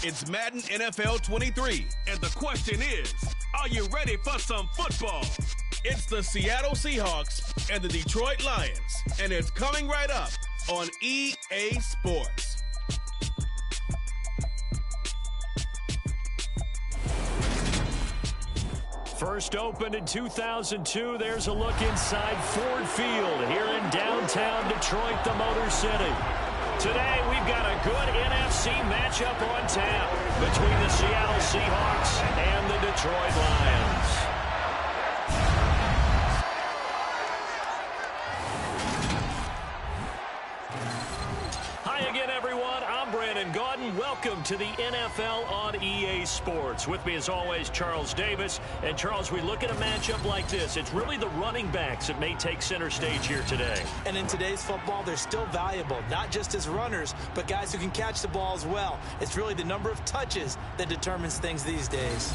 It's Madden NFL 23, and the question is, are you ready for some football? It's the Seattle Seahawks and the Detroit Lions, and it's coming right up on EA Sports. First opened in 2002, there's a look inside Ford Field here in downtown Detroit, the Motor City. Today, we've got a good NFC matchup on tap between the Seattle Seahawks and the Detroit Lions. Hi again, everyone. I'm Brandon Gaudin. Welcome to the NFL on EA Sports. With me, as always, Charles Davis. And, Charles, we look at a matchup like this. It's really the running backs that may take center stage here today. And in today's football, they're still valuable, not just as runners, but guys who can catch the ball as well. It's really the number of touches that determines things these days.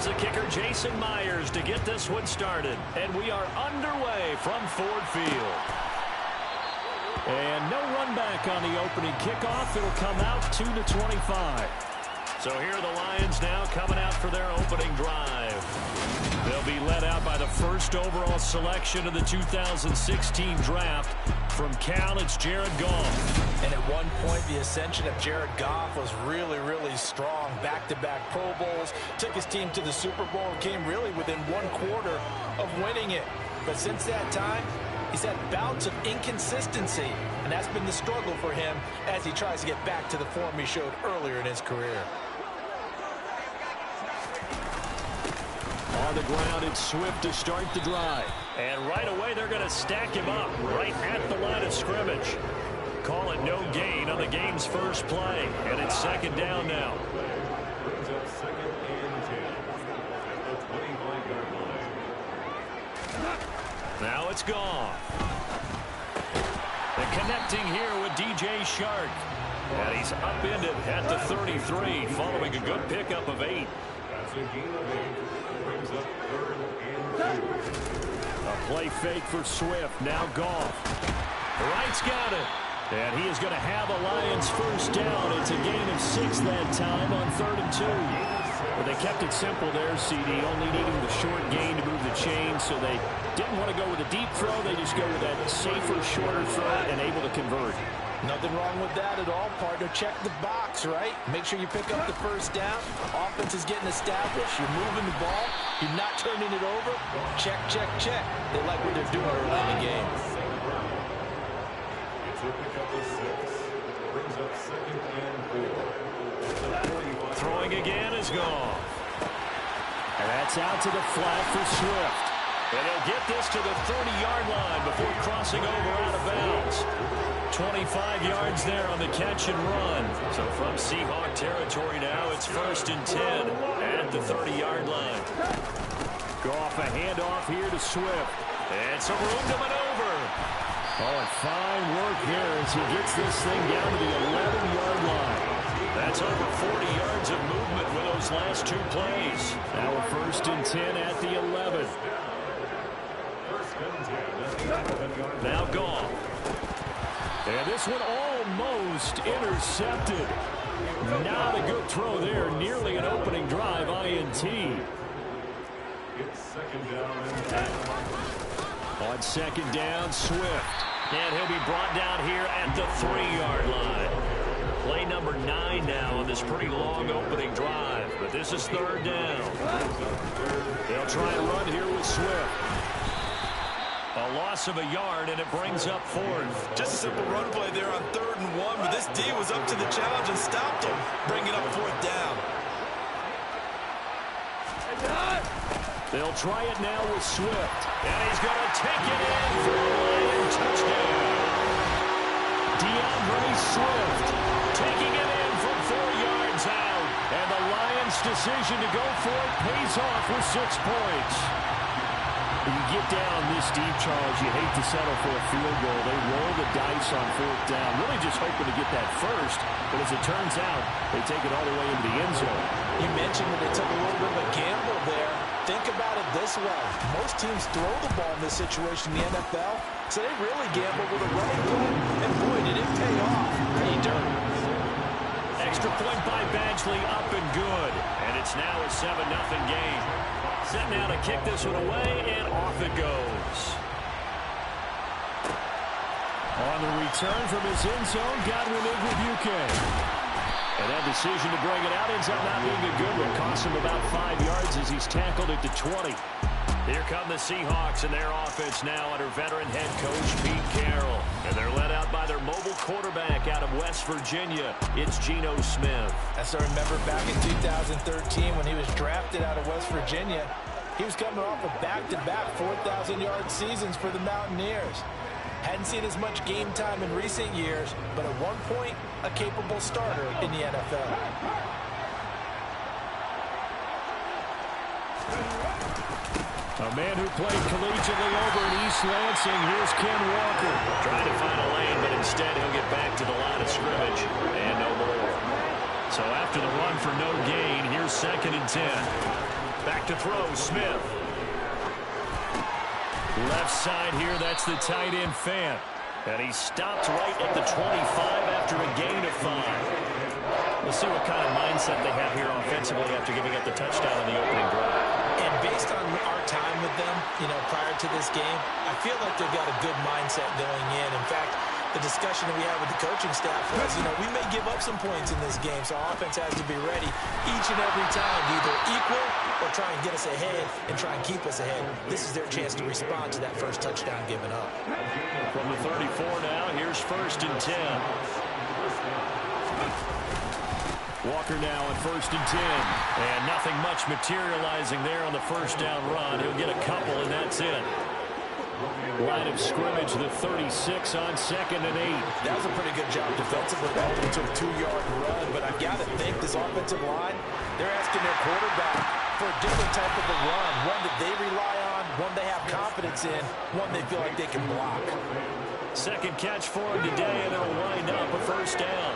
The kicker, Jason Myers, to get this one started. And we are underway from Ford Field. And no run back on the opening kickoff. It'll come out 2 to 25. So here are the Lions now coming out for their opening drive. They'll be led out by the first overall selection of the 2016 draft. From Cal, it's Jared Goff. And at one point, the ascension of Jared Goff was really, really strong. Back-to-back Pro Bowls, took his team to the Super Bowl, and came really within one quarter of winning it. But since that time, he's had bouts of inconsistency, and that's been the struggle for him as he tries to get back to the form he showed earlier in his career. On the ground, it's Swift to start the drive. And right away, they're going to stack him up right at the line of scrimmage. Call it no gain on the game's first play. And it's second down now. Now it's gone. And connecting here with DJ Shark. And he's upended at the 33, following a good pickup of 8. A play fake for Swift. Now Goff. Wright's got it. And he is going to have a Lions first down. It's a gain of 6 that time on 3rd and 2. But they kept it simple there, CD, only needing the short gain to move the chain. So they didn't want to go with a deep throw. They just go with that safer, shorter throw and able to convert. Nothing wrong with that at all, partner. Check the box, right? Make sure you pick up the first down. Offense is getting established. You're moving the ball. You're not turning it over. Check, check, check. They like what they're doing early in the game. Throwing again is gone. And that's out to the flat for Swift. And he'll get this to the 30-yard line before crossing over out of bounds. 25 yards there on the catch and run. So from Seahawk territory now, it's 1st and 10 at the 30-yard line. Goff a handoff here to Swift. And some room to maneuver. Oh, and fine work there as he gets this thing down to the 11-yard line. That's over 40 yards of movement with those last 2 plays. Now a 1st and 10 at the 11. Now Goff. And this one almost intercepted. Not a good throw there. Nearly an opening drive INT. On 2nd down, Swift. And he'll be brought down here at the 3-yard line. Play number 9 now on this pretty long opening drive. But this is 3rd down. They'll try and run here with Swift. A loss of a yard, and it brings up 4th. Just a simple run play there on 3rd and 1, but this D was up to the challenge and stopped him, bringing up 4th down. They'll try it now with Swift. And he's going to take it in for a Lion touchdown. DeAndre Swift taking it in from 4 yards out. And the Lions This decision to go for it pays off with 6 points. When you get down this deep, Charles, you hate to settle for a field goal. They roll the dice on 4th down, really just hoping to get that first. But as it turns out, they take it all the way into the end zone. You mentioned that they took a little bit of a gamble there. Think about it this way. Most teams throw the ball in this situation in the NFL, so they really gamble with a running play. And boy, did it pay off. Pretty dirt. Extra point by Badgley, up and good. And it's now a 7-0 game. Set now to kick this one away, and off it goes. On the return from his end zone, Godwin Igwebuike. And that decision to bring it out ends up not being a good one. Costs him about 5 yards as he's tackled at the 20. Here come the Seahawks and their offense now under veteran head coach Pete Carroll. And they're led out by their mobile quarterback out of West Virginia. It's Geno Smith. As I remember back in 2013 when he was drafted out of West Virginia, he was coming off of back-to-back 4,000-yard seasons for the Mountaineers. Hadn't seen as much game time in recent years, but at one point, a capable starter in the NFL. A man who played collegiately over in East Lansing. Here's Ken Walker. Trying to find a lane, but instead he'll get back to the line of scrimmage. And no more. So after the run for no gain, here's 2nd and 10. Back to throw, Smith. Left side here, that's the tight end Fant. And he stopped right at the 25 after a gain of 5. We'll see what kind of mindset they have here offensively after giving up the touchdown in the opening drive. And based on our time with them, prior to this game, I feel like they've got a good mindset going in. In fact, the discussion that we had with the coaching staff was, we may give up some points in this game, so our offense has to be ready each and every time to either equal or try and get us ahead and try and keep us ahead. This is their chance to respond to that first touchdown given up. From the 34 now, here's 1st and 10. Walker now at 1st and 10. And nothing much materializing there on the first down run. He'll get a couple, and that's it. Line of scrimmage, the 36 on 2nd and 8. That was a pretty good job defensively to a 2-yard run, but I've got to think this offensive line, they're asking their quarterback for a different type of a run, one that they rely on, one they have confidence in, one they feel like they can block. Second catch for him today, and it'll wind up a 1st down.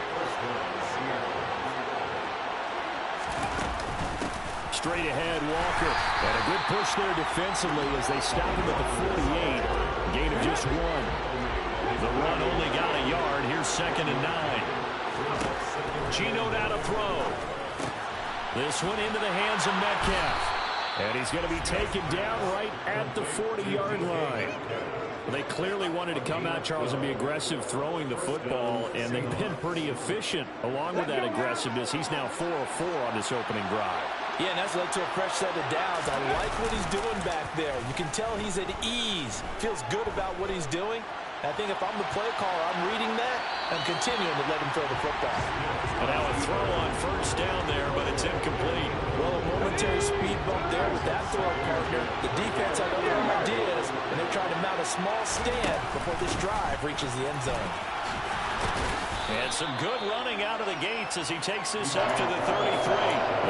Straight ahead, Walker. And a good push there defensively as they stop him at the 48. Gain of just 1. The run only got a yard. Here's 2nd and 9. Geno now to throw. This one into the hands of Metcalf. And he's going to be taken down right at the 40-yard line. They clearly wanted to come out, Charles, and be aggressive throwing the football, and they've been pretty efficient along with that aggressiveness. He's now 4 of 4 on this opening drive. Yeah, and that's led to a fresh set of downs. I like what he's doing back there. You can tell he's at ease. Feels good about what he's doing. I think if I'm the play caller, I'm reading that and continuing to let him throw the football. And now a throw on 1st down there, but it's incomplete. Well, a momentary speed bump there with that throw partner. The defense had other ideas, and they're trying to mount a small stand before this drive reaches the end zone. And some good running out of the gates as he takes this up to the 33.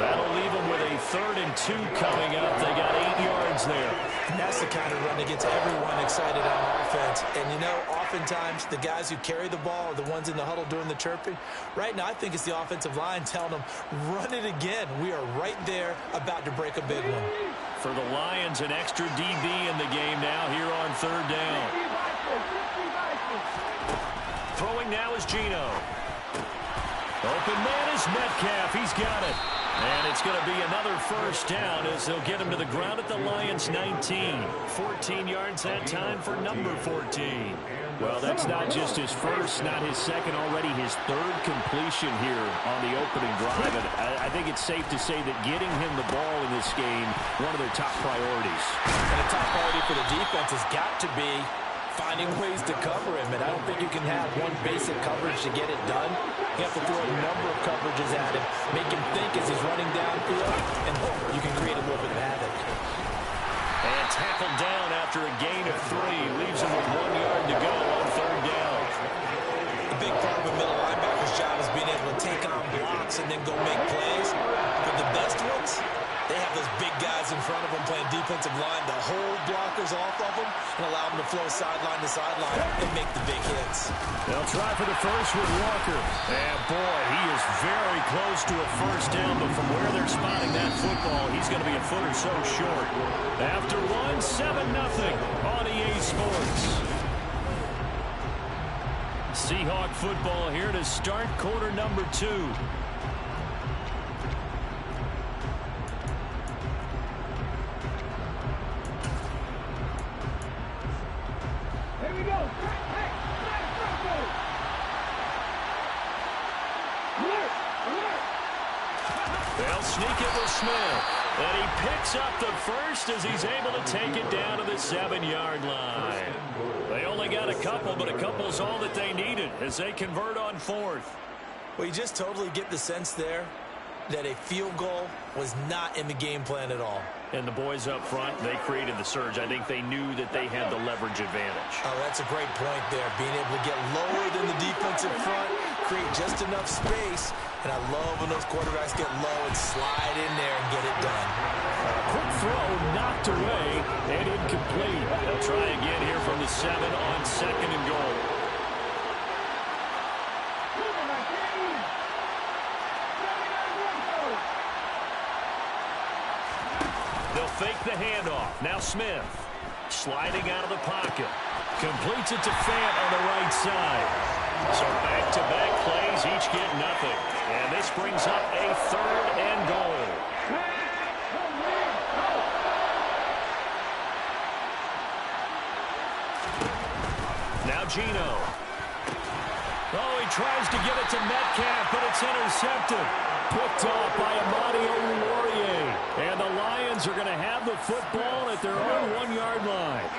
That'll leave him with a 3rd and 2 coming up. They got 8 yards there. And that's the kind of run that gets everyone excited on offense. And, oftentimes the guys who carry the ball are the ones in the huddle doing the chirping. Right now, I think it's the offensive line telling them, run it again. We are right there about to break a big one. For the Lions, an extra DB in the game now here on 3rd down. Throwing now is Geno. Open man is Metcalf. He's got it. And it's going to be another 1st down as they'll get him to the ground at the Lions' 19. 14 yards that time for number 14. Well, that's not just his first, not his second, already his 3rd completion here on the opening drive. And I think it's safe to say that getting him the ball in this game, one of their top priorities. And a top priority for the defense has got to be finding ways to cover him, and I don't think you can have one basic coverage to get it done. You have to throw a number of coverages at him, make him think as he's running downfield, and hope you can create a little bit of havoc. And tackled down after a gain of 3. Leaves him with 1 yard to go on 3rd down. The big part of a middle linebacker's job is being able to take on blocks and then go make plays. But the best best ones, they have those big guys in front of them playing defensive line to hold blockers off of them and allow them to flow sideline to sideline and make the big hits. They'll try for the first with Walker. And, boy, he is very close to a first down, but from where they're spotting that football, he's going to be a foot or so short. After one, 7-0 on EA Sports. Seahawk football here to start quarter number 2. They'll sneak it with Smith. And he picks up the first as he's able to take it down to the 7-yard line. They only got a couple, but a couple's all that they needed as they convert on fourth. Well, you just totally get the sense there that a field goal was not in the game plan at all. And the boys up front, they created the surge. I think they knew that they had the leverage advantage. Oh, that's a great point there. Being able to get lower than the defensive front, create just enough space. And I love when those quarterbacks get low and slide in there and get it done. Quick throw knocked away and incomplete. They'll try again here from the 7 on 2nd and goal. They'll fake the handoff. Now Smith sliding out of the pocket. Completes it to Fant on the right side. So back-to-back plays, each get nothing. And this brings up a 3rd and goal. Now Geno. Oh, he tries to get it to Metcalf, but it's intercepted. Picked off by Amadi Oruwariye. And the Lions are going to have the football at their own 1-yard line.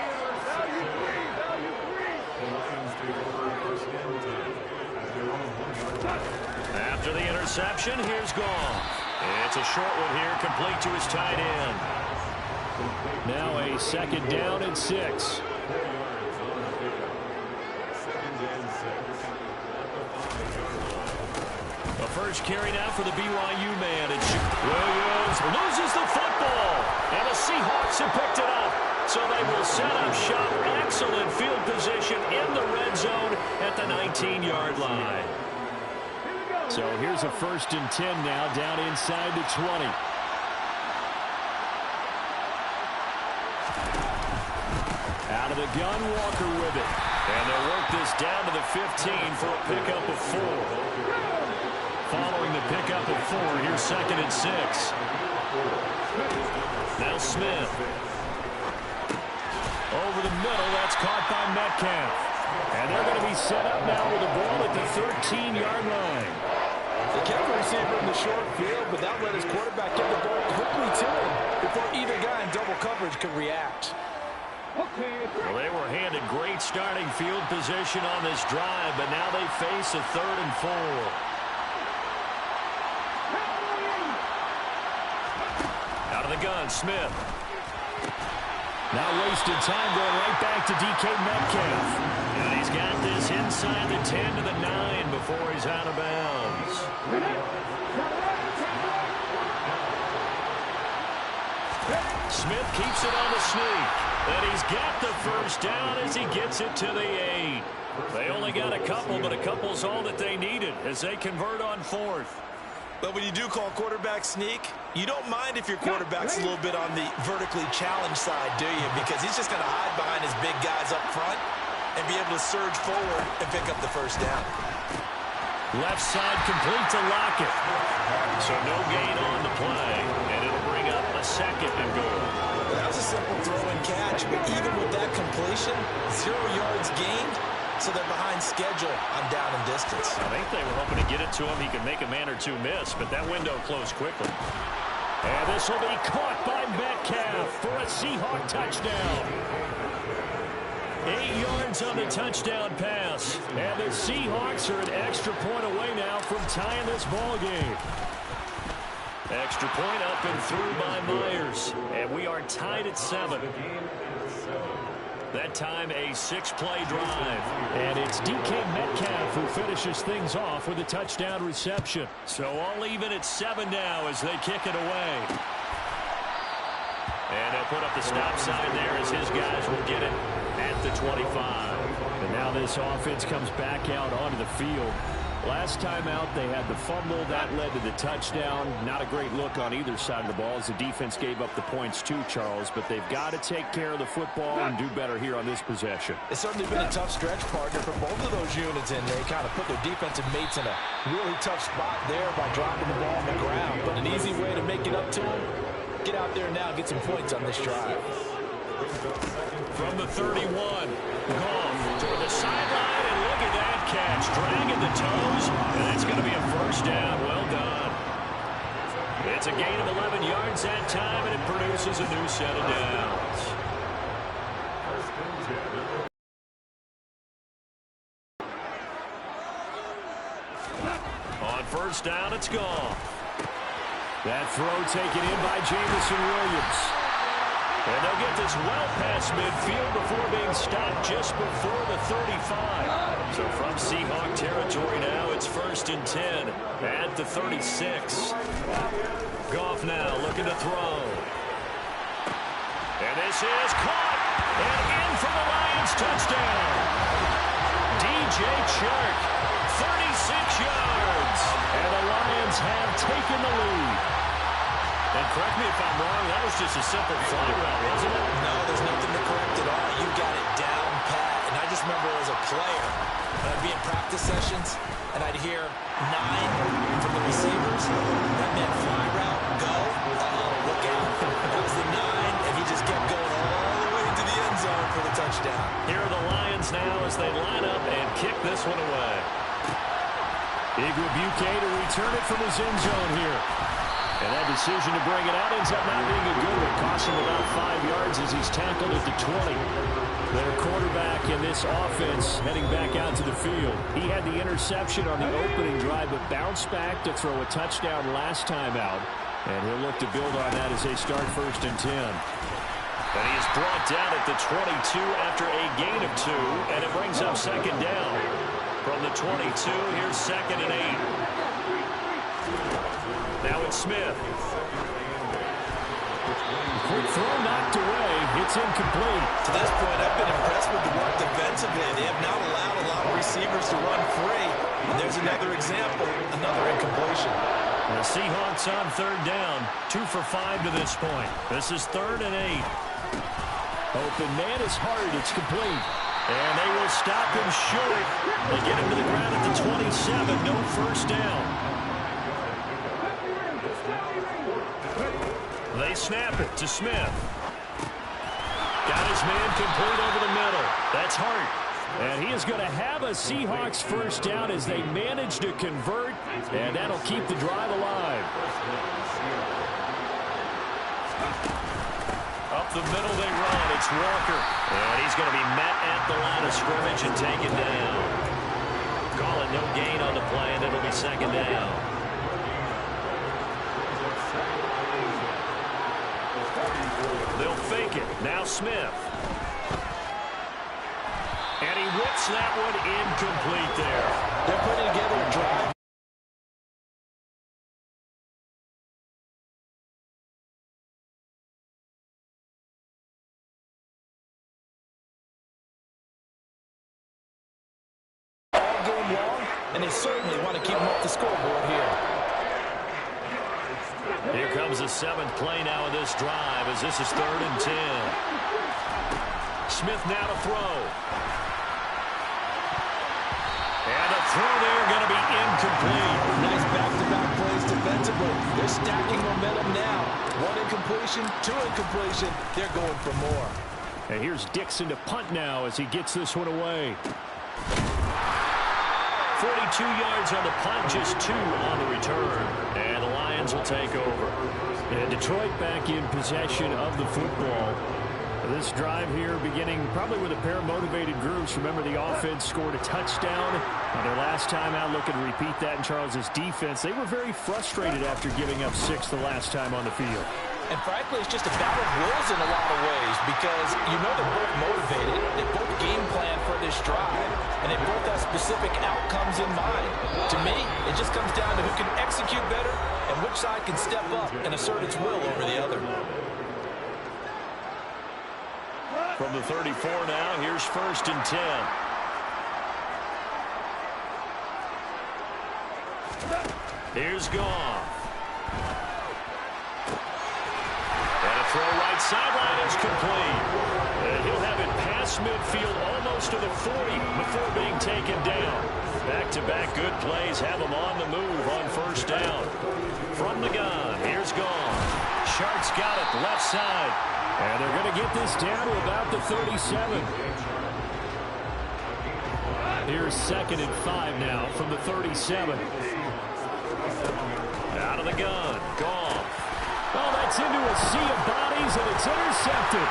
After the interception, here's Goff. It's a short one here, complete to his tight end. Now a 2nd down and 6. The first carry now for the BYU man. It's Williams loses the football. And the Seahawks have picked it up. So they will set up shop. Excellent field position in the red zone at the 19-yard line. So here's a 1st and 10 now, down inside the 20. Out of the gun, Walker with it. And they'll work this down to the 15 for a pickup of 4. Following the pickup of 4, here's 2nd and 6. Now Smith. Over the middle, that's caught by Metcalf. And they're going to be set up now with the ball at the 13-yard line. They kept the receiver in the short field, but that let his quarterback get the ball quickly to him before either guy in double coverage could react. Well, they were handed great starting field position on this drive, but now they face a 3rd and 4. Out of the gun, Smith. Now wasted time going right back to DK Metcalf. And he's got this inside the 10 to the 9 before he's out of bounds. Smith keeps it on the sneak. And he's got the first down as he gets it to the 8. They only got a couple, but a couple's all that they needed as they convert on 4th. But when you do call quarterback sneak, you don't mind if your quarterback's a little bit on the vertically challenged side, do you? Because he's just going to hide behind his big guys up front and be able to surge forward and pick up the first down. Left side complete to Lockett. So no gain on the play, and it'll bring up a 2nd and goal. That was a simple throw and catch, but even with that completion, 0 yards gained. So they're behind schedule on down and distance. I think they were hoping to get it to him. He could make a man or two miss, but that window closed quickly. And this will be caught by Metcalf for a Seahawk touchdown. 8 yards on the touchdown pass. And the Seahawks are an extra point away now from tying this ball game. Extra point up and through by Myers. And we are tied at 7. That time a 6-play drive. And it's DK Metcalf who finishes things off with a touchdown reception. So all even at 7 now as they kick it away. And he'll put up the stop sign there as his guys will get it at the 25. And now this offense comes back out onto the field. Last time out, they had the fumble. That led to the touchdown. Not a great look on either side of the ball as the defense gave up the points too, Charles. But they've got to take care of the football and do better here on this possession. It's certainly been a tough stretch, partner, for both of those units, and they kind of put their defensive mates in a really tough spot there by dropping the ball on the ground. But an easy way to make it up to them, get out there now, get some points on this drive. From the 31, Goff toward the sideline, and look at that catch, dragging the toes, and it's going to be a first down. Well done. It's a gain of 11 yards that time, and it produces a new set of downs. On first down, it's Goff. That throw taken in by Jamison Williams. And they'll get this well past midfield before being stopped just before the 35. So from Seahawk territory now, it's 1st and 10 at the 36. Goff now looking to throw. And this is caught. And in for the Lions touchdown. DJ Chark, 36 yards. And the Lions have taken the lead. And correct me if I'm wrong, that was just a simple fly route, wasn't it? No, there's nothing to correct at all. You got it down pat. And I just remember as a player, I'd be in practice sessions, and I'd hear 9 from the receivers. That meant fly route, go. Uh-oh, look out. That was the 9, and he just kept going all the way into the end zone for the touchdown. Here are the Lions now as they line up and kick this one away. Igwebuike to return it from his end zone here. And that decision to bring it out ends up not being a good one. Costs him about 5 yards as he's tackled at the 20. Their quarterback in this offense heading back out to the field. He had the interception on the opening drive, but bounced back to throw a touchdown last time out. And he'll look to build on that as they start 1st and 10. And he is brought down at the 22 after a gain of 2, and it brings up 2nd down. From the 22, here's 2nd and 8. Now it's Smith. Quick throw knocked away. It's incomplete. To this point, I've been impressed with the work defensively. They have not allowed a lot of receivers to run free. And there's another example, another incompletion. The Seahawks on 3rd down. 2 for 5 to this point. This is 3rd and 8. Open man is hard. It's complete. And they will stop him short. They get him to the ground at the 27. No first down. They snap it to Smith. Got his man complete over the middle. That's Hart. And he is going to have a Seahawks first down as they manage to convert, and that'll keep the drive alive. Up the middle they run. It's Walker. And he's going to be met at the line of scrimmage and taken down. Call it no gain on the play, and it'll be 2nd down. They'll fake it. Now Smith. And he whips that one incomplete there. They're putting together a drive. All game long, and they certainly want to keep them off the scoreboard here. Here comes the 7th play now in this drive as this is 3rd and 10. Smith now to throw. And the throw there going to be incomplete. Nice back-to-back plays defensively. They're stacking momentum now. 1 incompletion, 2 incompletion. They're going for more. And here's Dixon to punt now as he gets this one away. 42 yards on the punt, just 2 on the return. And the Lions will take over. And Detroit back in possession of the football. This drive here beginning probably with a pair of motivated groups. Remember, the offense scored a touchdown on their last time out. Looking to repeat that in Charles's defense. They were very frustrated after giving up 6 the last time on the field. And frankly, it's just a battle of wills in a lot of ways because you know they're both motivated, they both game plan for this drive, and they both have specific outcomes in mind. To me, it just comes down to who can execute better and which side can step up and assert its will over the other. From the 34 now, here's 1st and 10. Here's Goff. And a throw right sideline is complete. And he'll have it past midfield almost to the 40 before being taken down. Back-to-back good plays have him on the move on 1st down. From the gun, here's Goff. Sharks got it, left side. And they're going to get this down to about the 37. Here's 2nd and 5 now from the 37. Out of the gun, Goff. Oh, that's into a sea of bodies, and it's intercepted.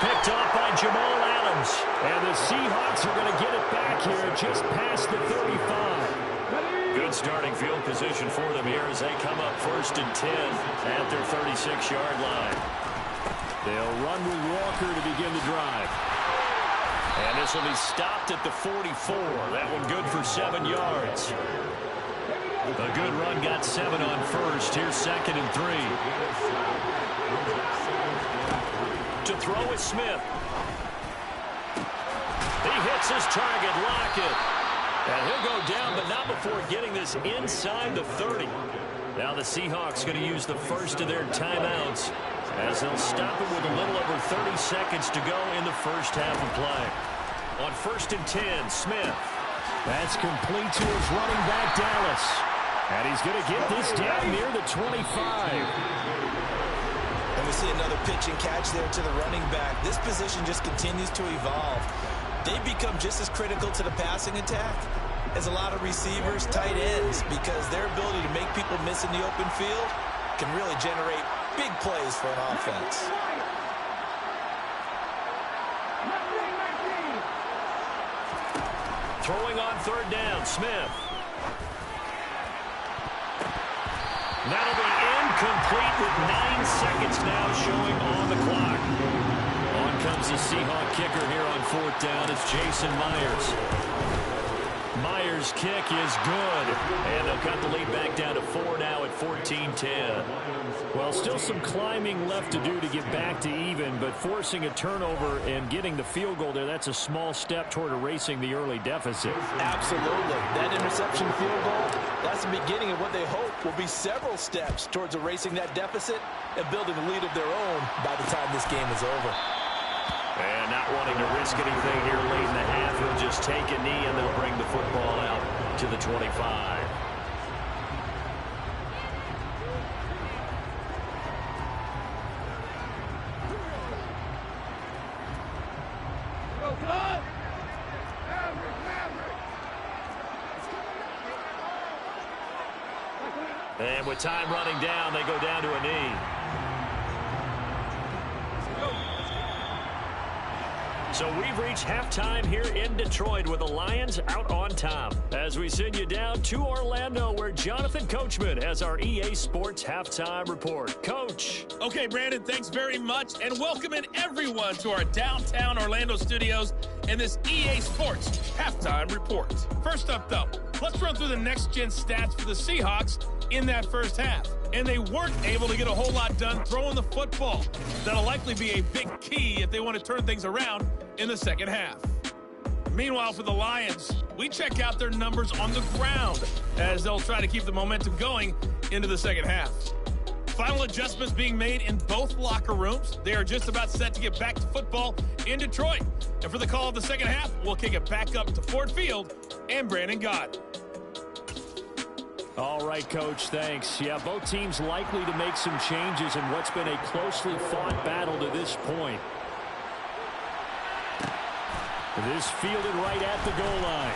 Picked off by Jamal Adams. And the Seahawks are going to get it back here just past the 35. Good starting field position for them here as they come up 1st and 10 at their 36-yard line. They'll run with Walker to begin the drive. And this will be stopped at the 44. That one good for 7 yards. A good run got 7 on 1st. Here's 2nd and 3. To throw is Smith. He hits his target, Lockett. And he'll go down, but not before getting this inside the 30. Now the Seahawks going to use the first of their timeouts as they'll stop it with a little over 30 seconds to go in the first half of play. On 1st and 10, Smith. That's complete to his running back, Dallas. And he's going to get this down near the 25. And we see another pitch and catch there to the running back. This position just continues to evolve. They become just as critical to the passing attack as a lot of receivers, tight ends, because their ability to make people miss in the open field can really generate big plays for an offense. Throwing on 3rd down, Smith. That'll be incomplete with 9 seconds now showing on the clock. On comes the Seahawk kicker here on 4th down. It's Jason Myers. Myers' kick is good. And they'll cut the lead back down to 4 now at 14-10. Well, still some climbing left to do to get back to even, but forcing a turnover and getting the field goal there, that's a small step toward erasing the early deficit. Absolutely. That interception field goal, that's the beginning of what they hope will be several steps towards erasing that deficit and building a lead of their own by the time this game is over. And not wanting to risk anything here late in the half, he'll just take a knee and they'll bring the football out to the 25. And with time running down, they go down to a knee. So we've reached halftime here in Detroit with the Lions out on top. As we send you down to Orlando where Jonathan Coachman has our EA Sports Halftime Report. Coach. Okay, Brandon, thanks very much. And welcoming everyone to our downtown Orlando studios and this EA Sports Halftime Report. First up, though, let's run through the next-gen stats for the Seahawks in that first half. And they weren't able to get a whole lot done throwing the football. That'll likely be a big key if they want to turn things around in the second half. Meanwhile, for the Lions, we check out their numbers on the ground as they'll try to keep the momentum going into the second half. Final adjustments being made in both locker rooms. They are just about set to get back to football in Detroit. And for the call of the second half, we'll kick it back up to Ford Field and Brandon Gott. All right, Coach, thanks. Yeah, both teams likely to make some changes in what's been a closely fought battle to this point. This fielded right at the goal line.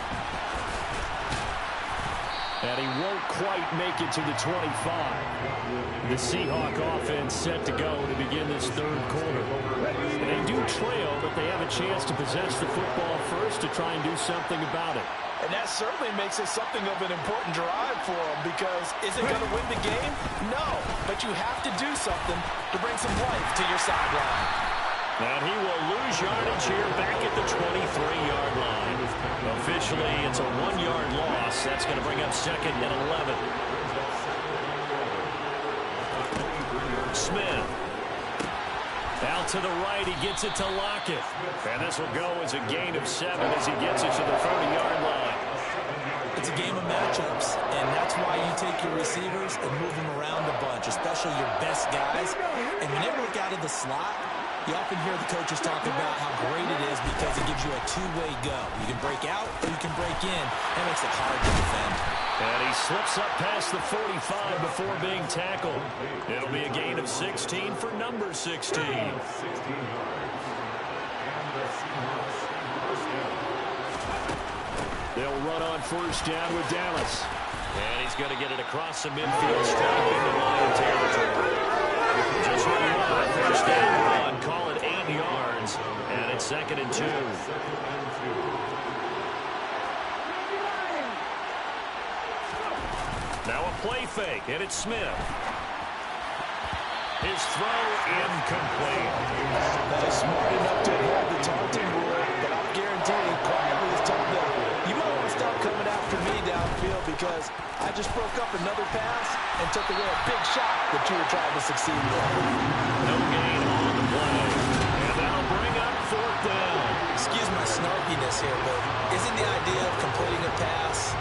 And he won't quite make it to the 25. The Seahawk offense set to go to begin this third quarter. And they do trail, but they have a chance to possess the football first to try and do something about it. And that certainly makes it something of an important drive for him, because is it going to win the game? No, but you have to do something to bring some life to your sideline. And he will lose yardage here back at the 23-yard line. Officially, it's a 1-yard loss. That's going to bring up 2nd and 11. Smith. Out to the right, he gets it to Lockett. And this will go as a gain of 7 as he gets it to the 30-yard line. It's a game of matchups, and that's why you take your receivers and move them around a bunch, especially your best guys. And when they work out of the slot, you often hear the coaches talking about how great it is because it gives you a two-way go. You can break out or you can break in. That makes it hard to defend. And he slips up past the 45 before being tackled. It'll be a gain of 16 for number 16. They'll run on first down with Dallas. And he's going to get it across the midfield stripe into Lion territory. Just run first down run, call it 8 yards, and it's 2nd and 2. Now a play fake, and it's Smith. His throw incomplete. That is smart enough to avoid the taunting rule, but I'm guaranteeing quietly has told them, you might want to stop coming after me downfield because I just broke up another pass and took away a big shot that you were trying to succeed with. No gain on the play. And that'll bring up 4th down. Excuse my snarkiness here, but isn't the idea of completing a pass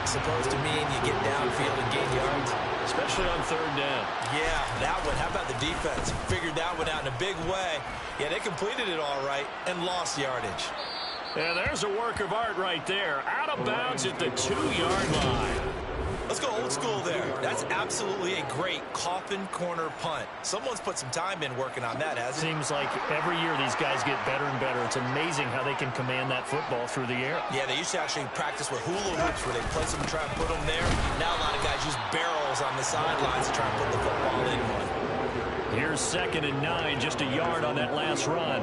supposed to mean you get downfield and gain yards? Especially on 3rd down. Yeah, that one. How about the defense? Figured that one out in a big way. Yeah, they completed it all right and lost yardage. And there's a work of art right there. Out of bounds at the 2-yard line. Let's go old school there. That's absolutely a great coffin corner punt. Someone's put some time in working on that, hasn't it? Seems like every year these guys get better and better. It's amazing how they can command that football through the air. Yeah, they used to actually practice with hula hoops where they place them and try and put them there. Now a lot of guys use barrels on the sidelines to try and put the football in one. Here's 2nd and 9, just a yard on that last run.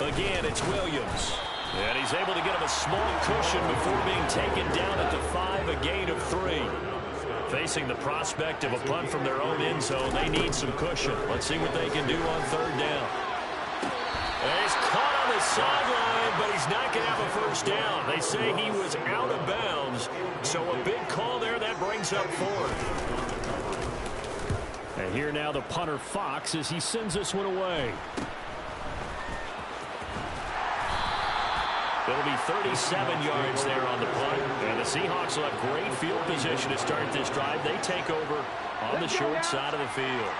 Again, it's Williams. And he's able to get him a small cushion before being taken down at the 5, a gain of 3. Facing the prospect of a punt from their own end zone, they need some cushion. Let's see what they can do on 3rd down. And he's caught on the sideline, but he's not going to have a first down. They say he was out of bounds, so a big call there that brings up 4th. And here now the punter Fox as he sends this one away. It'll be 37 yards there on the punt. And the Seahawks will have great field position to start this drive. They take over on the short side of the field.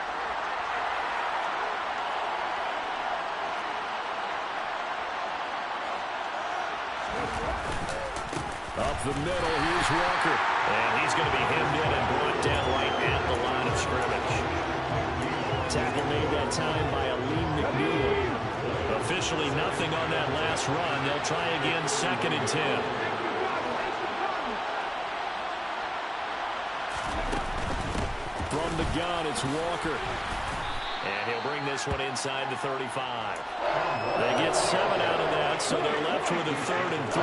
Up the middle, here's Walker. And he's going to be hemmed in and brought down right at the line of scrimmage. Tackle made that time by Aleem McNeil. Officially nothing on that last run. They'll try again 2nd and 10. From the gun, it's Walker. And he'll bring this one inside the 35. They get 7 out of that, so they're left with a 3rd and 3.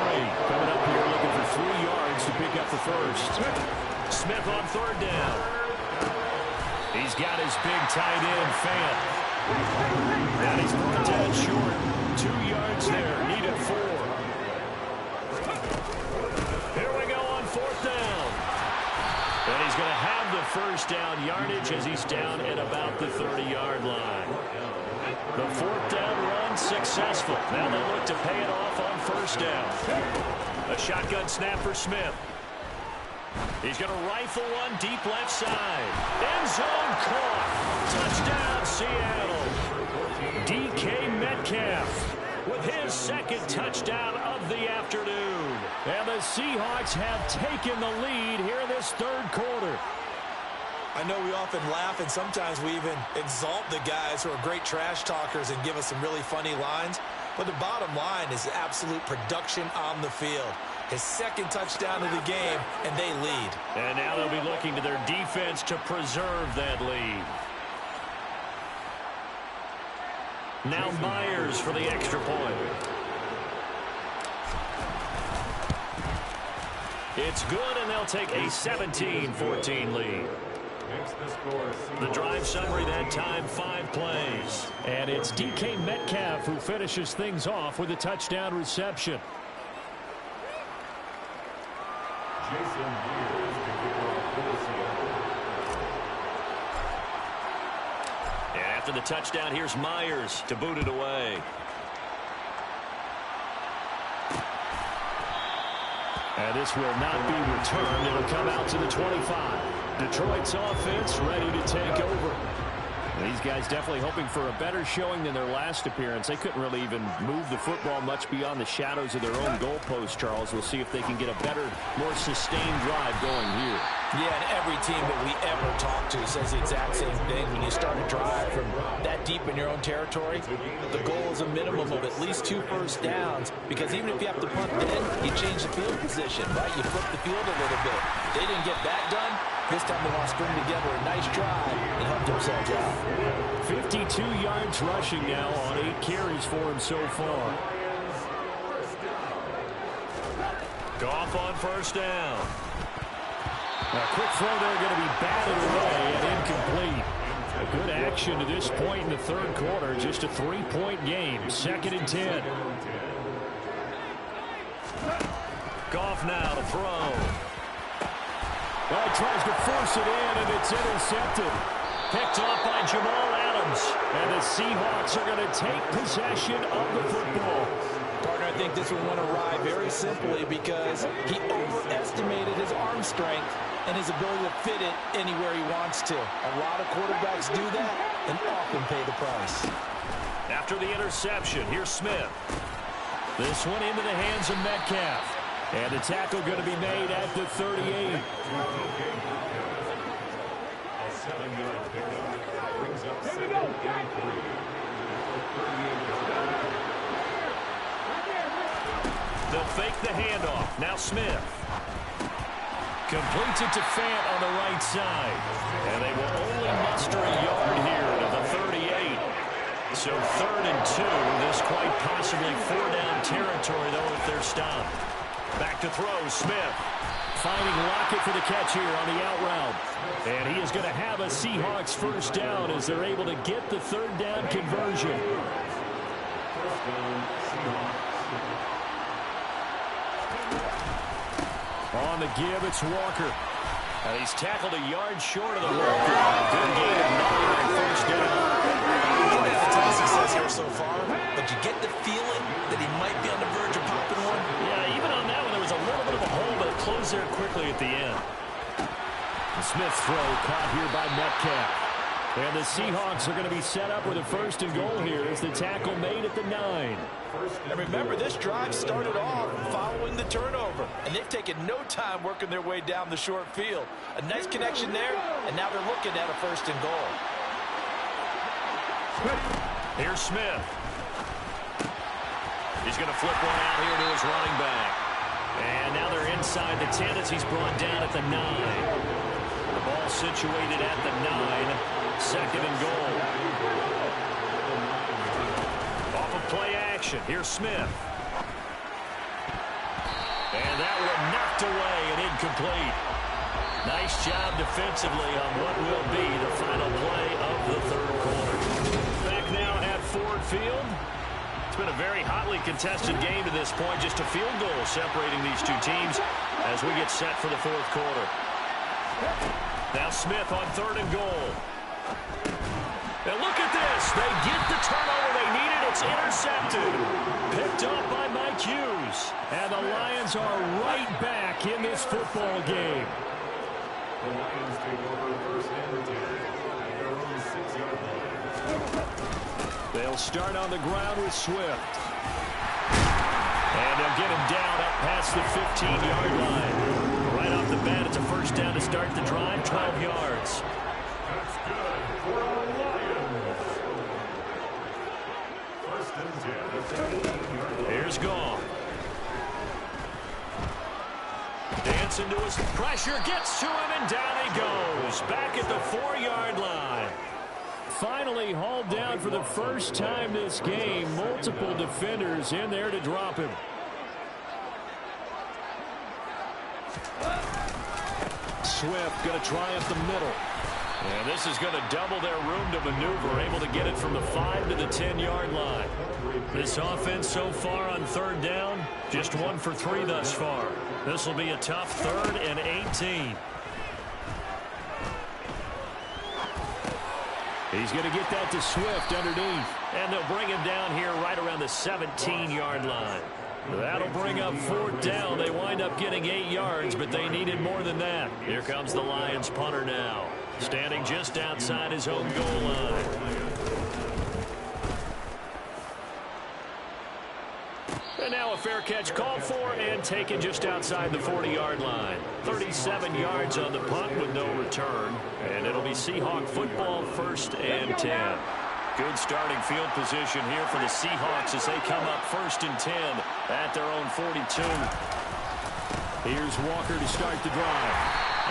Coming up here looking for 3 yards to pick up the first. Smith on 3rd down. He's got his big tight end, Fant. And he's brought down short. 2 yards there. Needed 4. Here we go on 4th down. And he's going to have the first down yardage as he's down at about the 30-yard line. The 4th down run successful. Now they look to pay it off on 1st down. A shotgun snap for Smith. He's going to rifle one deep left side. End zone caught. Touchdown, Seattle. DK Metcalf with his 2nd touchdown of the afternoon. And the Seahawks have taken the lead here in this 3rd quarter. I know we often laugh, and sometimes we even exalt the guys who are great trash talkers and give us some really funny lines. But the bottom line is absolute production on the field. His 2nd touchdown of the game, and they lead. And now they'll be looking to their defense to preserve that lead. Now Myers for the extra point. It's good, and they'll take a 17-14 lead. The drive summary that time, 5 plays. And it's DK Metcalf who finishes things off with a touchdown reception. And after the touchdown, here's Myers to boot it away. And this will not be returned. It'll come out to the 25. Detroit's offense ready to take over. These guys definitely hoping for a better showing than their last appearance. They couldn't really even move the football much beyond the shadows of their own goalpost, Charles. We'll see if they can get a better, more sustained drive going here. Yeah, and every team that we ever talk to says the exact same thing. When you start a drive from that deep in your own territory, the goal is a minimum of at least 2 first downs, because even if you have to punt then, you change the field position, right? You flip the field a little bit. They didn't get that done. This time they want to string together a nice drive and help themselves out. 52 yards rushing now on 8 carries for him so far. Goff on first down. A quick throw there going to be batted away and incomplete. A good action to this point in the third quarter. Just a 3-point game. 2nd and 10. Goff now to throw. Well, he tries to force it in, and it's intercepted. Picked off by Jamal Adams. And the Seahawks are going to take possession of the football. Partner, I think this one went awry very simply because he overestimated his arm strength and his ability to fit it anywhere he wants to. A lot of quarterbacks do that and often pay the price. After the interception, here's Smith. This one into the hands of Metcalf. And the tackle going to be made at the 38. They'll fake the handoff. Now Smith. Completes it to Fant on the right side. And they will only muster a yard here to the 38. So 3rd and 2. This quite possibly 4-down territory, though, if they're stopped. Back to throw, Smith. Finding Lockett for the catch here on the out route. And he is going to have a Seahawks first down as they're able to get the 3rd down conversion. On the give, it's Walker. And he's tackled a yard short of the mark. Good gain of 9 on first down. That's all success here so far, but you get the feeling that he might be on the verge of popping one. Yeah, even on that one, there was a little bit of a hole, but it closed there quickly at the end. The Smith's throw caught here by Metcalf. And the Seahawks are going to be set up with a 1st and goal here as the tackle made at the 9. And remember, this drive started off following the turnover, and they've taken no time working their way down the short field. A nice connection there, and now they're looking at a 1st and goal. Here's Smith. He's going to flip one out here to his running back. And now they're inside the 10 as he's brought down at the 9. The ball situated at the 9. 2nd and goal. Off of play action. Here's Smith. And that one knocked away and incomplete. Nice job defensively on what will be the final play of the 3rd quarter. Back now at Ford Field. It's been a very hotly contested game to this point. Just a field goal separating these two teams as we get set for the 4th quarter. Now Smith on 3rd and goal. And look at this. They get the turnover they needed. It's intercepted. Picked up by Mike Hughes. And the Lions are right back in this football game. The Lions take over 1st and 10 at their own 6-yard line. They'll start on the ground with Swift. And they'll get him down up past the 15-yard line. Right off the bat, it's a 1st down to start the drive, 12 yards. That's good for the Lions. 1st and 10 at the 15-yard line. Here's Goff. Dance into his pressure, gets to him, and down he goes. Back at the 4-yard line. Finally hauled down for the first time this game. Multiple defenders in there to drop him. Swift going to try up the middle. And this is going to double their room to maneuver, able to get it from the 5 to the 10-yard line. This offense so far on third down, just 1 for 3 thus far. This will be a tough 3rd and 18. He's going to get that to Swift underneath. And they'll bring him down here right around the 17-yard line. That'll bring up 4th down. They wind up getting 8 yards, but they needed more than that. Here comes the Lions punter now, standing just outside his own goal line. And now a fair catch called for and taken just outside the 40-yard line. 37 yards on the punt with no return. And it'll be Seahawk football, 1st and 10. Good starting field position here for the Seahawks as they come up 1st and 10 at their own 42. Here's Walker to start the drive.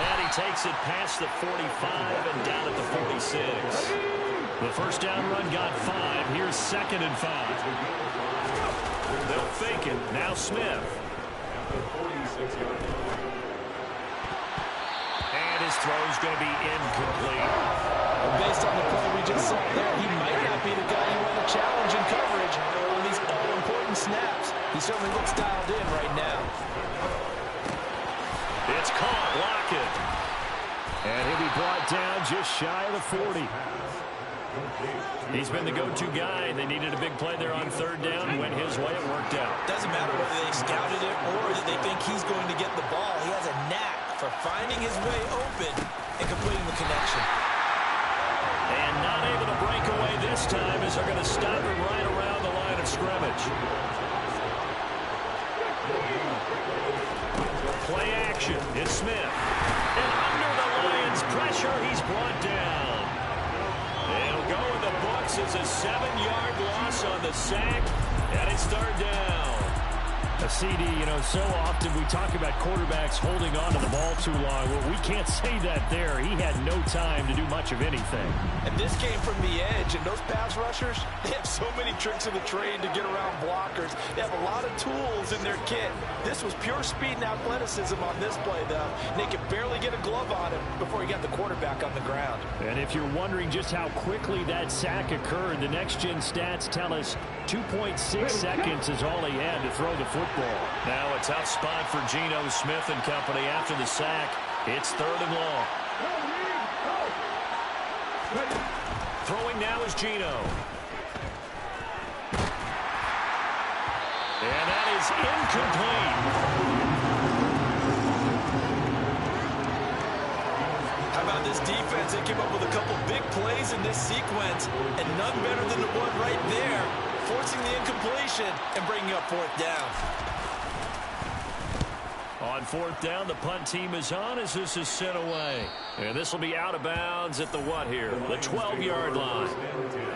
And he takes it past the 45 and down at the 46. The first down run got 5. Here's 2nd and 5. They'll fake it. Now Smith. And his throw's going to be incomplete. Based on the play we just saw there, he might not be the guy you want to challenge in coverage on these all-important snaps. He certainly looks dialed in right now. It's caught. Lockett. And he'll be brought down just shy of the 40. He's been the go-to guy. They needed a big play there on 3rd down. Went his way. It worked out. Doesn't matter whether they scouted it or that they think he's going to get the ball. He has a knack for finding his way open and completing the connection. And not able to break away this time as they're going to stop him right around the line of scrimmage. Play action. It's Smith. And under the Lions' pressure, he's brought down. It'll go in the books as a 7-yard loss on the sack. And it's 3rd down. A CD, you know, so often we talk about quarterbacks holding on to the ball too long. Well, we can't say that there. He had no time to do much of anything. And this came from the edge, and those pass rushers, they have so many tricks of the trade to get around blockers. They have a lot of tools in their kit. This was pure speed and athleticism on this play, though. And they could barely get a glove on him before he got the quarterback on the ground. And if you're wondering just how quickly that sack occurred, the next-gen stats tell us 2.6 seconds is all he had to throw the football. Now a tough spot for Geno Smith and company after the sack. It's 3rd and long. Throwing now is Geno. And that is incomplete. How about this defense? They came up with a couple big plays in this sequence, and none better than the one right there, forcing the incompletion and bringing up 4th down. On 4th down, the punt team is on as this is sent away. And this will be out of bounds at the what here? The 12-yard line.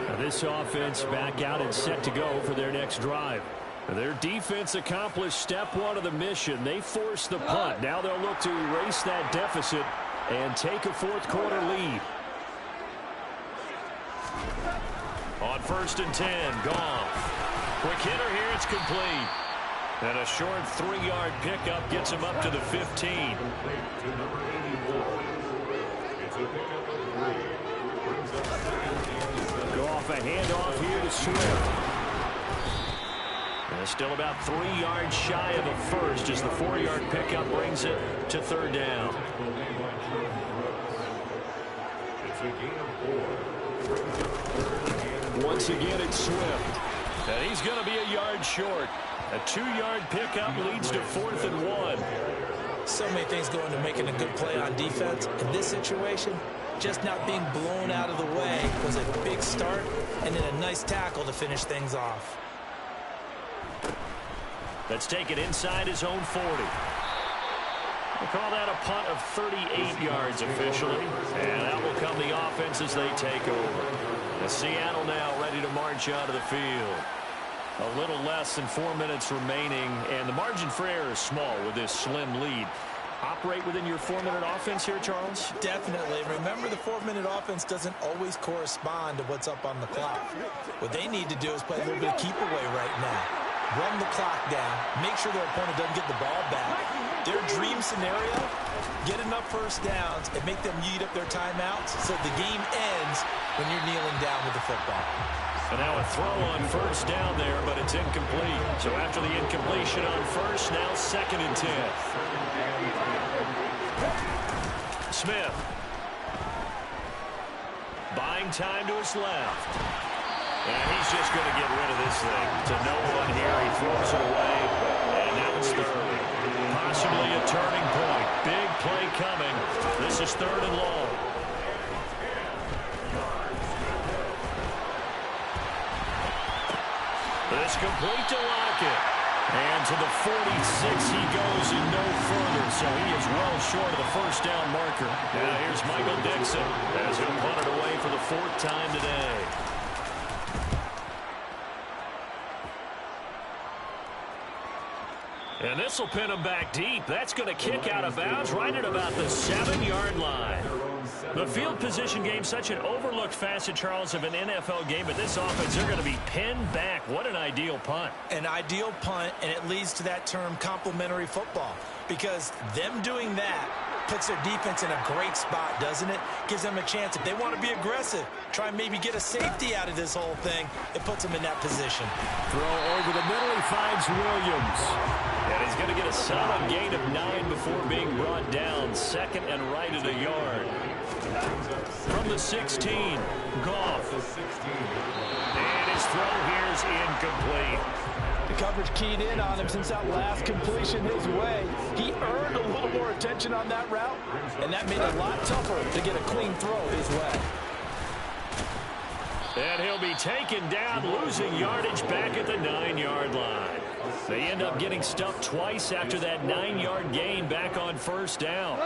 Now this offense back out and set to go for their next drive. Their defense accomplished step 1 of the mission. They forced the punt. Now they'll look to erase that deficit and take a 4th quarter lead. On 1st and 10, Goff. Quick hitter here, it's complete. And a short 3-yard pickup gets him up to the 15. Goff a handoff here to Swift. And still about 3 yards shy of a first as the 4-yard pickup brings it to 3rd down. Once again, it's Swift. And he's going to be a yard short. A 2-yard pickup leads to 4th and 1. So many things go into making a good play on defense. In this situation, just not being blown out of the way was a big start, and then a nice tackle to finish things off. Let's take it inside his own 40. We'll call that a punt of 38 yards officially. And out will come the offense as they take over. And Seattle now ready to march out of the field. A little less than 4 minutes remaining, and the margin for error is small with this slim lead. Operate within your 4-minute offense here, Charles? Definitely. Remember, the 4-minute offense doesn't always correspond to what's up on the clock. What they need to do is play a little bit of keep away right now. Run the clock down, make sure their opponent doesn't get the ball back, Their dream scenario, get enough first downs and make them eat up their timeouts so the game ends when you're kneeling down with the football. And now a throw on first down there, but it's incomplete. So after the incompletion on first, now 2nd and 10. Smith. Buying time to his left. And he's just going to get rid of this thing. To no one here. He throws it away. And now it's 3rd. Possibly a turning point. Big play coming. This is 3rd and long. This complete to Lockett. And to the 46 he goes and no further. So he is well short of the first down marker. Now here's Michael Dixon as he'll punt it away for the 4th time today. And this will pin him back deep. That's going to kick out of bounds right at about the 7-yard line. The field position game, such an overlooked facet, Charles, of an NFL game, but this offense, they're going to be pinned back. What an ideal punt. An ideal punt, and it leads to that term complementary football, because them doing that puts their defense in a great spot, doesn't it? Gives them a chance. If they want to be aggressive, try and maybe get a safety out of this whole thing, it puts them in that position. Throw over the middle, he finds Williams. And he's going to get a solid gain of 9 before being brought down. 2nd and right at a yard. From the 16, Goff. And his throw here is incomplete. The coverage keyed in on him since that last completion his way. He earned a little more attention on that route, and that made it a lot tougher to get a clean throw his way. And he'll be taken down, losing yardage back at the 9-yard line. They end up getting stuffed twice after that 9-yard gain back on first down.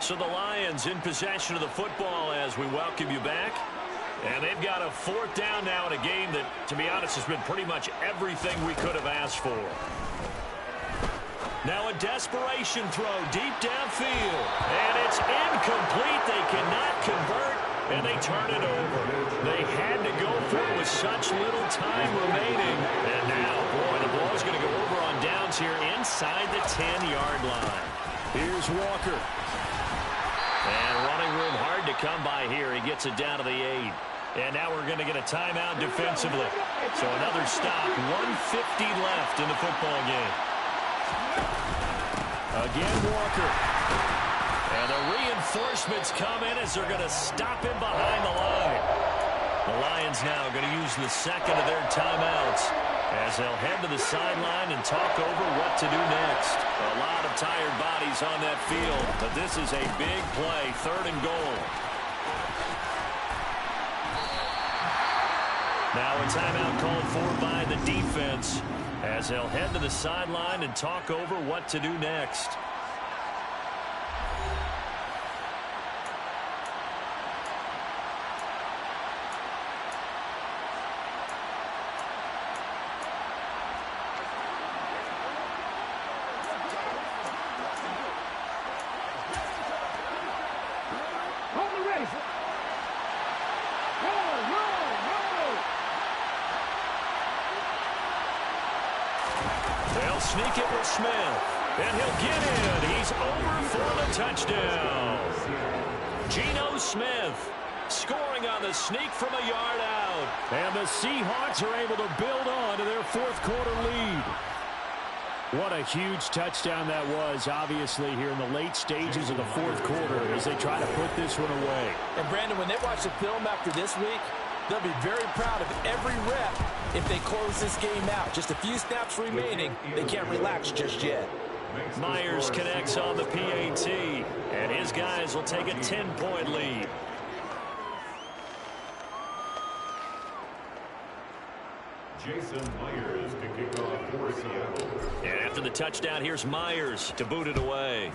So the Lions in possession of the football as we welcome you back. And they've got a 4th down now in a game that, to be honest, has been pretty much everything we could have asked for. Now a desperation throw deep downfield. And it's incomplete. They cannot convert, and they turn it over. They had to go for it with such little time remaining. And now, boy, the ball's going to go over on downs here inside the 10-yard line. Here's Walker. And running room hard to come by here. He gets it down to the 8. And now we're going to get a timeout defensively. So another stop. 1:50 left in the football game. Again, Walker. And the reinforcements come in as they're going to stop him behind the line. The Lions now going to use the 2nd of their timeouts as they'll head to the sideline and talk over what to do next. A lot of tired bodies on that field, but this is a big play, 3rd and goal. Now a timeout called for by the defense as they'll head to the sideline and talk over what to do next. They'll sneak it with Smith, and he'll get in. He's over for the touchdown. Geno Smith scoring on the sneak from a yard out. And the Seahawks are able to build on to their 4th quarter lead. What a huge touchdown that was, obviously, here in the late stages of the 4th quarter as they try to put this one away. And, Brandon, when they watch the film after this week, they'll be very proud of every rep if they close this game out. Just a few snaps remaining. They can't relax just yet. Myers connects on the PAT, and his guys will take a 10-point lead. Jason Myers to kick off for Seattle. And after the touchdown, here's Myers to boot it away.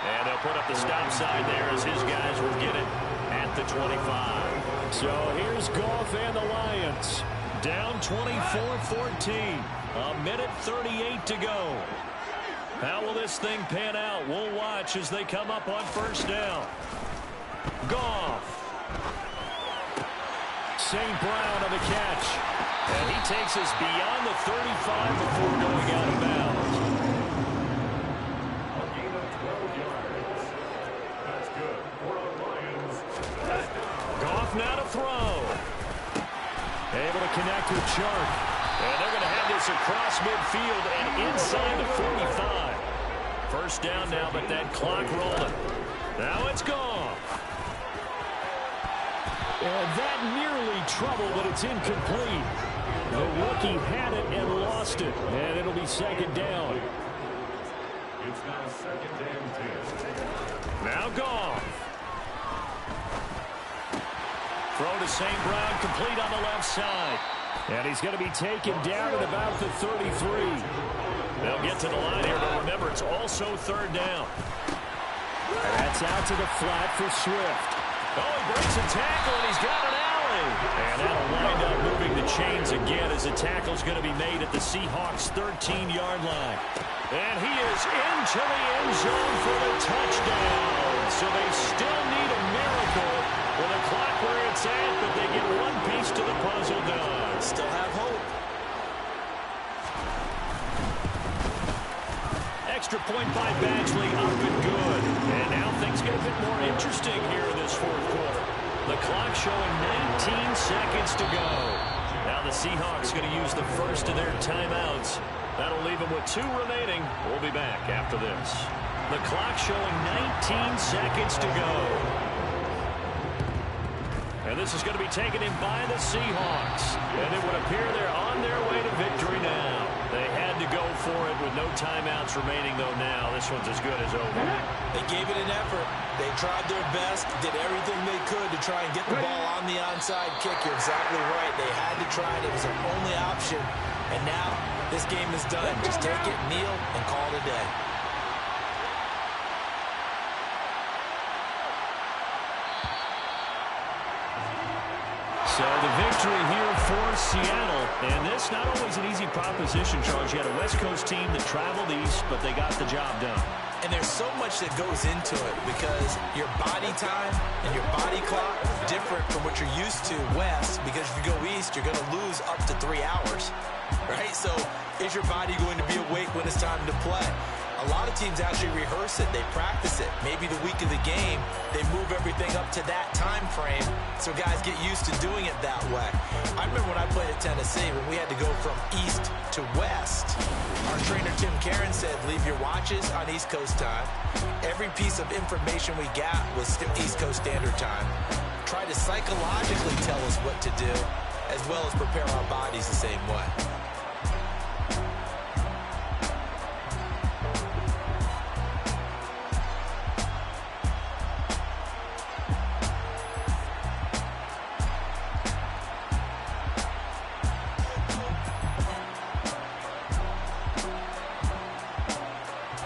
And they'll put up the stop sign there as his guys will get it at the 25. So here's Goff and the Lions. Down 24-14. A minute 38 to go. How will this thing pan out? We'll watch as they come up on first down. Goff. St. Brown on the catch. And he takes us beyond the 35 before going out of bounds. A gain of 12 yards. That's good. For the Lions. Goff now to throw. Able to connect with Chark. And they're going to have this across midfield and inside the 45. First down now, but that clock rolling. Now it's Goff. And that nearly trouble, but it's incomplete. The rookie had it and lost it. And it'll be second down. It's now second and 10. Now Goff. Throw to St. Brown, complete on the left side. And he's going to be taken down at about the 33. They'll get to the line here, but remember, it's also third down. And that's out to the flat for Swift. Oh, he breaks a tackle, and he's got an alley. And that'll wind up moving the chains again as the tackle's going to be made at the Seahawks' 13-yard line. And he is into the end zone for the touchdown. So they still need a miracle with the clock where it's at, but they get one piece to the puzzle done. Still have hope. Extra point by Badgley, up and good. And now things get a bit more interesting here in this fourth quarter. The clock showing 19 seconds to go. Now the Seahawks going to use the first of their timeouts. That'll leave them with 2 remaining. We'll be back after this. The clock showing 19 seconds to go. And this is going to be taken in by the Seahawks. And it would appear they're on their way to victory now. They had to go for it with no timeouts remaining, though now this one's as good as over. They gave it an effort. They tried their best, did everything they could to try and get the ball on the onside kick. You're exactly right. They had to try it. It was their only option. And now this game is done. Just take it, kneel, and call it a day. So the victory here for Seattle. And this not always an easy proposition, Charles. You had a West Coast team that traveled east, but they got the job done. And there's so much that goes into it because your body time and your body clock is different from what you're used to west, because if you go east, you're going to lose up to 3 hours, right? So is your body going to be awake when it's time to play? A lot of teams actually rehearse it. They practice it. Maybe the week of the game, they move everything up to that time frame so guys get used to doing it that way. I remember when I played at Tennessee when we had to go from east to west. Our trainer, Tim Karen, said, leave your watches on East Coast time. Every piece of information we got was East Coast Standard Time. Try to psychologically tell us what to do, as well as prepare our bodies the same way.